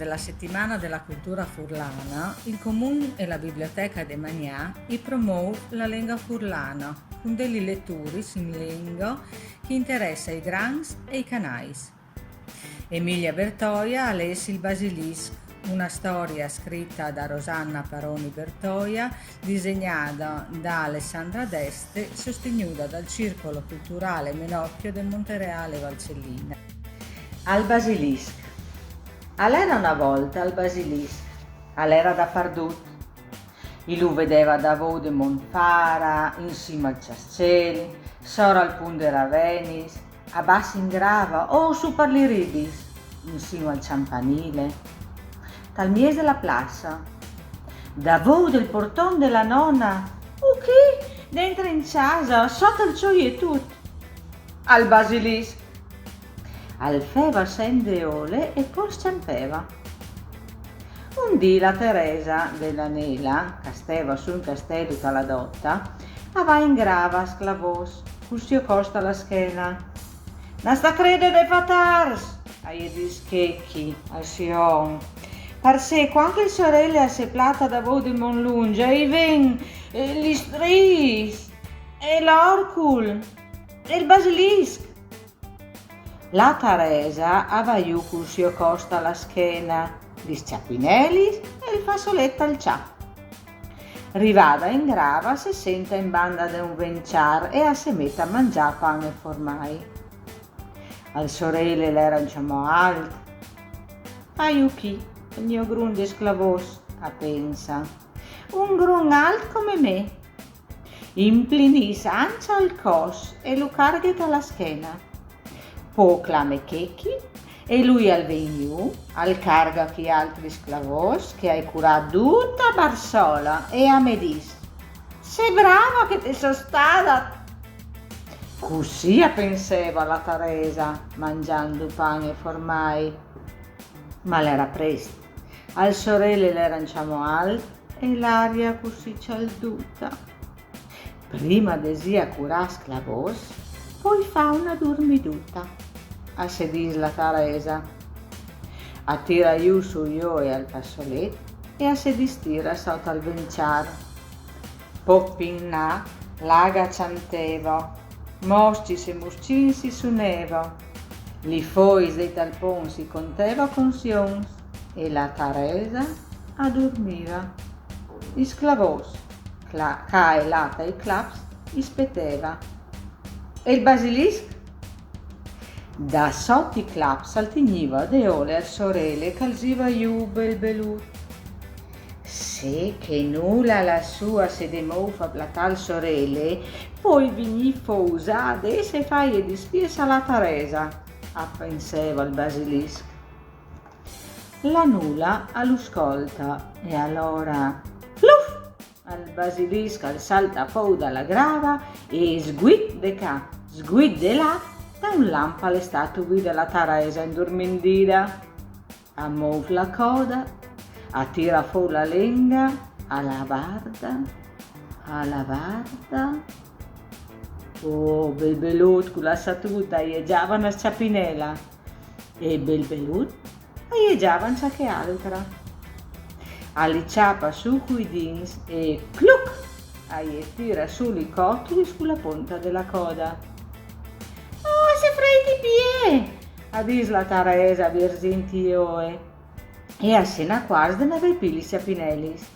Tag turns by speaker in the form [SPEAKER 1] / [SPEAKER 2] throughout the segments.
[SPEAKER 1] della settimana della cultura furlana, il Comune e la Biblioteca de Magnà promuovono la lingua furlana con delle letture in lingua che interessa i grans e i canais. Emilia Bertoia ha letto il Basilisco, una storia scritta da Rosanna Paroni Bertoia, disegnata da Alessandra Deste, sostenuta dal Circolo Culturale Menocchio del Montereale Valcellina.
[SPEAKER 2] Al Basilisco. All'era una volta al Basilisco, all'era da pardut. I lu vedeva da vo de Monfara, in cima al Ciascel, sora al Punde Ravenis, a bassi in grava o su per li ribis, in cima al Ciampanile, tal mies della plassa, da vo del porton della nonna, che dentro in casa, sotto il gioietut, al Basilisco. Alfeva sendeole e poi sciampeva. Un dì la Teresa della Nela, che stava su un castello alla dotta, aveva in grava sclavos, cusio costa la schiena. Non sta crede de fatars, ai dischecchi, al sion. Per sé, quando le sorelle se plata da vo di Monlungia, e ven, gli stris, e l'orcul, e il basilisco. La Teresa aveva cusio costa la schiena, gli sciapinelli e il fazzoletto al cià. Rivada in grava si senta in banda da un venciar e a se mette a mangiare pane e formai. Al sorelle l'eranciamo alt. Aiuchi, il mio grun di sclavos, a pensa. Un grun alt come me. Implinis ancia al cos e lo carghet alla schiena. Po clame checchi e lui al vegnu, al carga chi altri sclavos che hai curato tutta Barsola e a me dis: sei brava che te sono stata. Così pensava la Teresa mangiando pane e formai, ma l'era presto. Al sorelle l'eranciamo alt e l'aria così cialduta. Prima desia curà sclavos, poi fa una dormiduta. A sedis la Teresa, attira giù su io e al fazzoletto e a sedistira sotto al venciar. Poppinna, l'aga cianteva, mosci e muscin si suneva, li fois dei talpon si conteva con sions e la Teresa addormiva. I sclavos, ca e lata e claps, ispeteva. E il Basilisco? Da sotto i clap saltigniva de ole al sorelle calziva giù bel belut. Se che nulla la sua se demoufa platal sorelle, poi vigni usade e se fai e dispiesa la Teresa, appenseva il Basilisco. La nulla all'uscolta e allora fluff al Basilisco al salta fou dalla grava e sguit de ca, sguit de là. Da un lampo le statue della Teresa indormendita, ammov la coda, attira fuori la lenga, alla varda. Oh, bel belut con la statuta aieggiava una sciapinella e bel belut aieggiava un che altra. Alliciapa su coi dins e cluc, tira su i cotoli sulla punta della coda. A dis la Teresa virzintioe e a sena quasi ne aveva pili sciapinelis.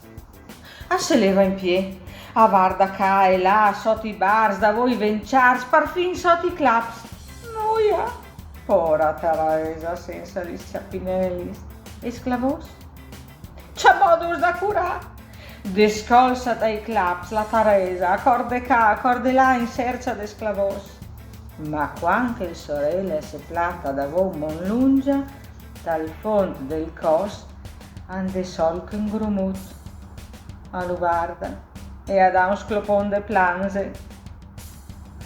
[SPEAKER 2] A se leva in pie, a varda ca e là, sotto i bars, da voi venciars, parfin sotto i claps. Noia, pora Teresa senza gli sciapinelis. E sclavos? C'ha modus da curà. Descolsa dai claps la Teresa, corde ca, corde là in sercia de sclavos. Ma quando il sorelle si plata da vo Monlungia, dal fondo del cos, ande solco in grumut, a luvarda, e ad un sclopon de planze.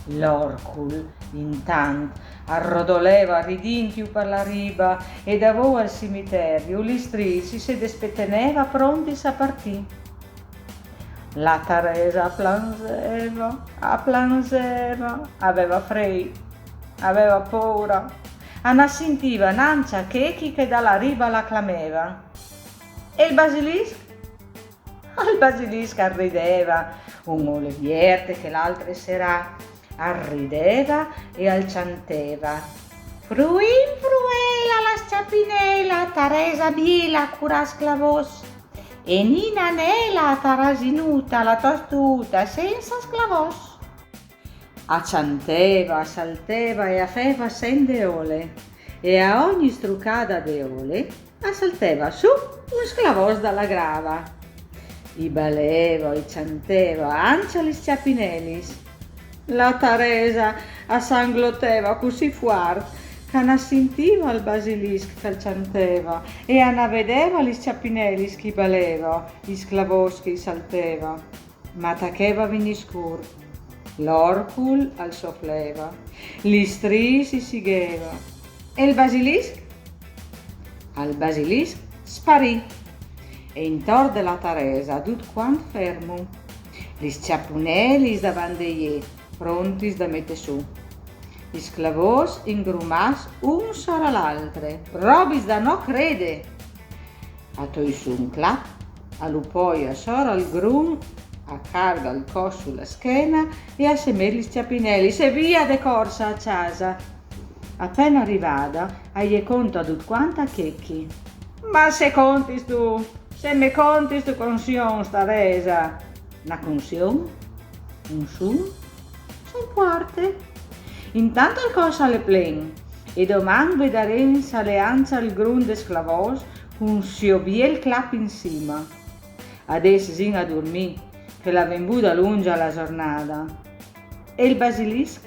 [SPEAKER 2] L'orcul, intanto, arrodoleva ridintiu per la riba, e da vo al cimiterio, gli strisi si despetteneva pronti a partì. La Teresa planseva, aveva frei, aveva paura, Anna sentiva Nancia Chechi che dalla riva la clameva. E il basilisco? Il basilisco arrideva, un olivierte che l'altra sera arrideva e al cianteva. Fruin fruela la sciapinela, Teresa biela cura sclavos, e Nina nela tarasinuta la tostuta senza sclavos. Accianteva, salteva e affeva sende ole, e a ogni strucada de ole assalteva su un sclavos dalla grava. I baleva, i cianteva, ancia li sciapinelis. La Teresa assangloteva così fuart che non sentiva il basilisco che cianteva e non vedeva gli sciapinelis che baleva, gli sclavos che salteva. Ma tacheva vini scur, l'orcul al soffleva, gli stri si sigheva. E il basilisco? Al basilisco sparì e intorno della Teresa tut quant fermo, gli sciapinelis davanti pronti da mettere su. Gli sclavos ingrumas un sora l'altre, robis da no crede. A toi su un clap, a lupoi a sora il grum, a carga il coso sulla schiena e a semer gli sciapinelli, e via de corsa a casa. Appena arrivata, agli conto ad quanta checchi. Ma se contis tu, se me contis tu consion sta resa. Una consion? Un su? Son parte. Intanto il coso alle plen, e domani vedremo se le ancia il grum de sclavos con sio biel clap in cima. Adesso sin a dormire, che la venduta lunga la giornata. E il basilisco?